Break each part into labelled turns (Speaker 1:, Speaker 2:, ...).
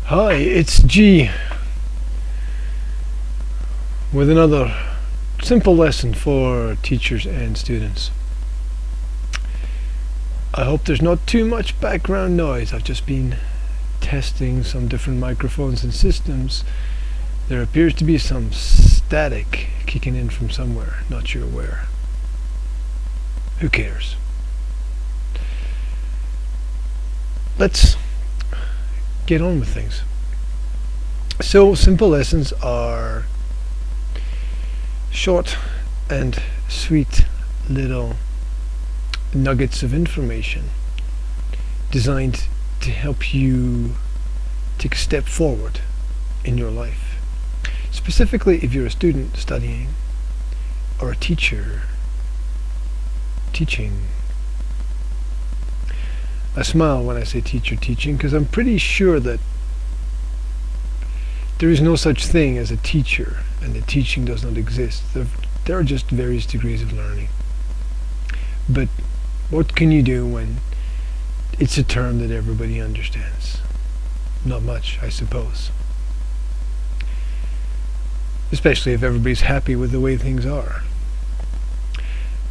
Speaker 1: Hi, it's G with another simple lesson for teachers and students. I hope there's not too much background noise. I've just been testing some different microphones and systems. There appears to be some static kicking in from somewhere, not sure where. Who cares? Let's get on with things. So simple lessons are short and sweet little nuggets of information designed to help you take a step forward in your life. Specifically if you're a student studying or a teacher teaching. I smile when I say teacher teaching because I'm pretty sure that there is no such thing as a teacher and that teaching does not exist. There are just various degrees of learning. But what can you do when it's a term that everybody understands? Not much, I suppose. Especially if everybody's happy with the way things are.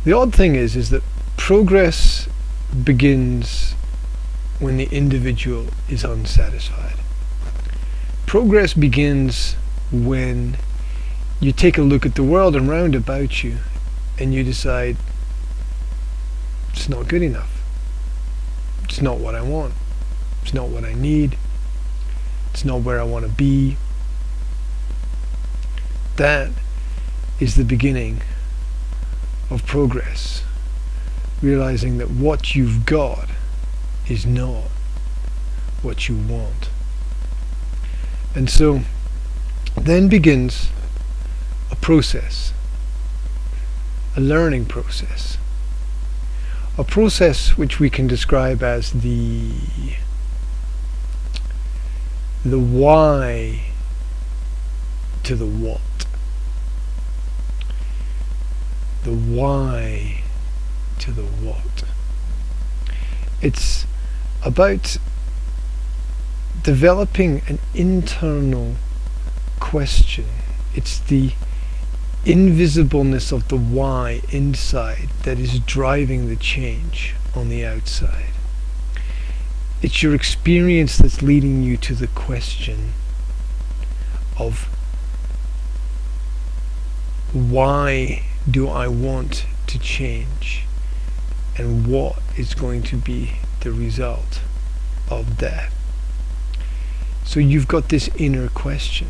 Speaker 1: The odd thing is that progress begins when the individual is unsatisfied. Progress begins when you take a look at the world around about you and you decide it's not good enough. It's not what I want. It's not what I need. It's not where I want to be. That is the beginning of progress. Realizing that what you've got is not what you want. And so then begins a process, a learning process, a process which we can describe as the why to the what. The why to the what. It's about developing an internal question. It's the invisibleness of the why inside that is driving the change on the outside. It's your experience that's leading you to the question of why do I want to change and what is going to be the result of that. So you've got this inner question.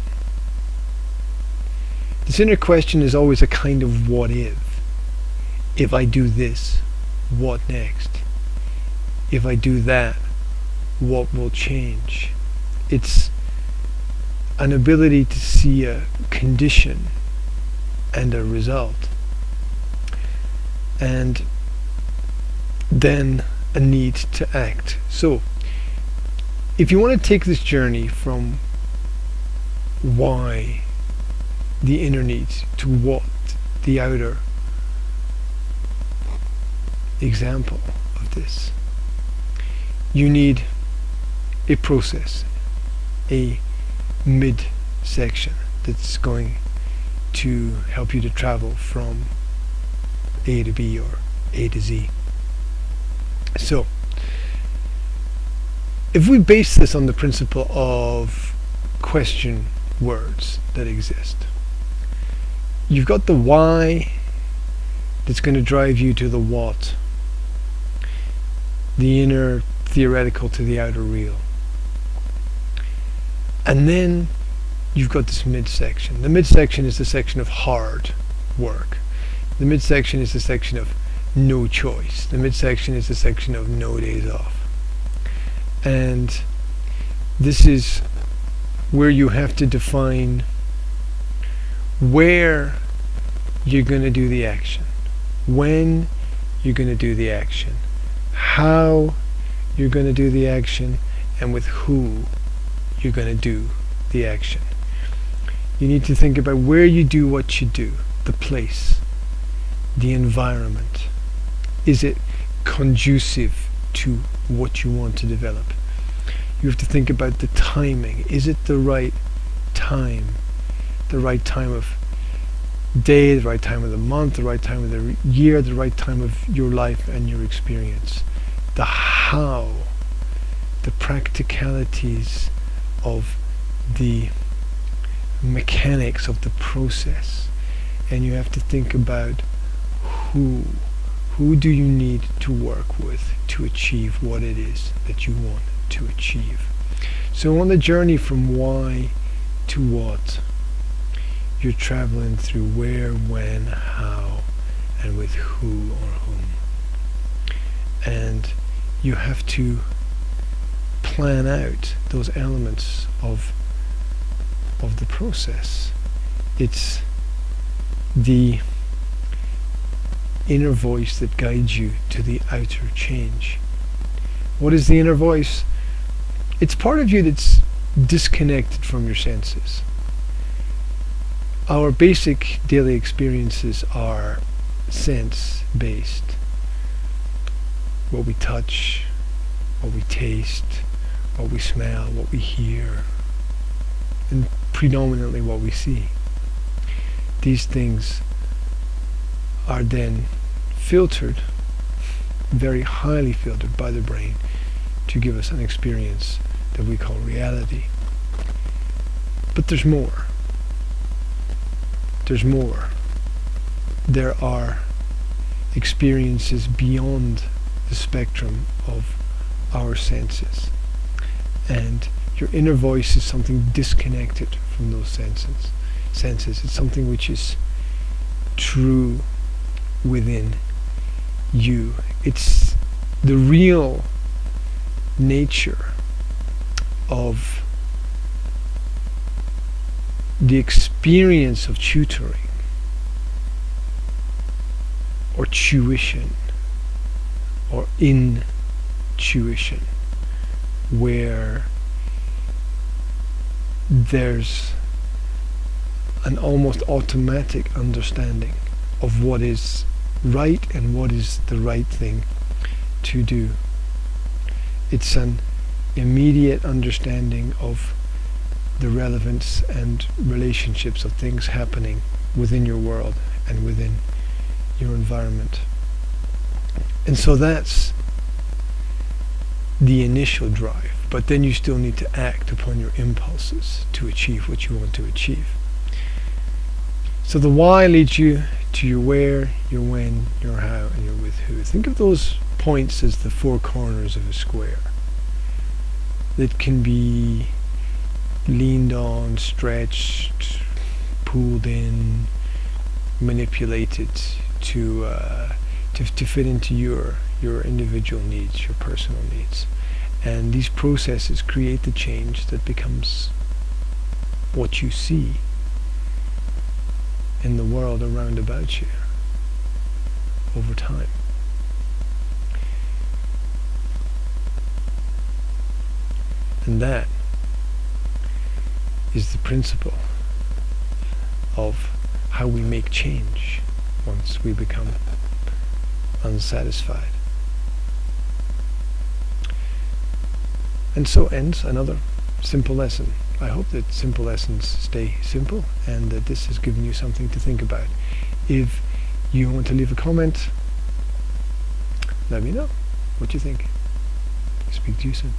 Speaker 1: This inner question is always a kind of what if. If I do this, what next? If I do that, what will change? It's an ability to see a condition and a result. And then a need to act. So if you want to take this journey from why, the inner needs, to what, the outer example of this, you need a process, a midsection that's going to help you to travel from A to B or A to Z. So if we base this on the principle of question words that exist, you've got the why that's going to drive you to the what, the inner theoretical to the outer real. And then you've got this midsection. The midsection is the section of hard work. The midsection is the section of no choice. The midsection is the section of no days off. And this is where you have to define where you're going to do the action, when you're going to do the action, how you're going to do the action, and with who you're going to do the action. You need to think about where you do what you do, the place, the environment. Is it conducive to what you want to develop? You have to think about the timing. Is it the right time? The right time of day, the right time of the month, the right time of the year, the right time of your life and your experience. The how, the practicalities of the mechanics of the process. And you have to think about who do you need to work with to achieve what it is that you want to achieve. So on the journey from why to what, you're traveling through where, when, how, and with who or whom. And you have to plan out those elements of the process. It's the inner voice that guides you to the outer change. What is the inner voice? It's part of you that's disconnected from your senses. Our basic daily experiences are sense-based. What we touch, what we taste, what we smell, what we hear, and predominantly what we see. These things are then filtered, very highly filtered by the brain to give us an experience that we call reality. But there's more. There's more. There are experiences beyond the spectrum of our senses. And your inner voice is something disconnected from those senses. It's something which is true within you. It's the real nature of the experience of tutoring or tuition or intuition, where there's an almost automatic understanding of what is right and what is the right thing to do. It's an immediate understanding of the relevance and relationships of things happening within your world and within your environment. And so that's the initial drive, but then you still need to act upon your impulses to achieve what you want to achieve. So the why leads you to your where, your when, your how, and your with who. Think of those points as the four corners of a square that can be leaned on, stretched, pulled in, manipulated to fit into your individual needs, your personal needs. And these processes create the change that becomes what you see in the world around about you over time. And that is the principle of how we make change once we become unsatisfied. And so ends another simple lesson. I hope that simple lessons stay simple and that this has given you something to think about. If you want to leave a comment, let me know what you think. Speak to you soon.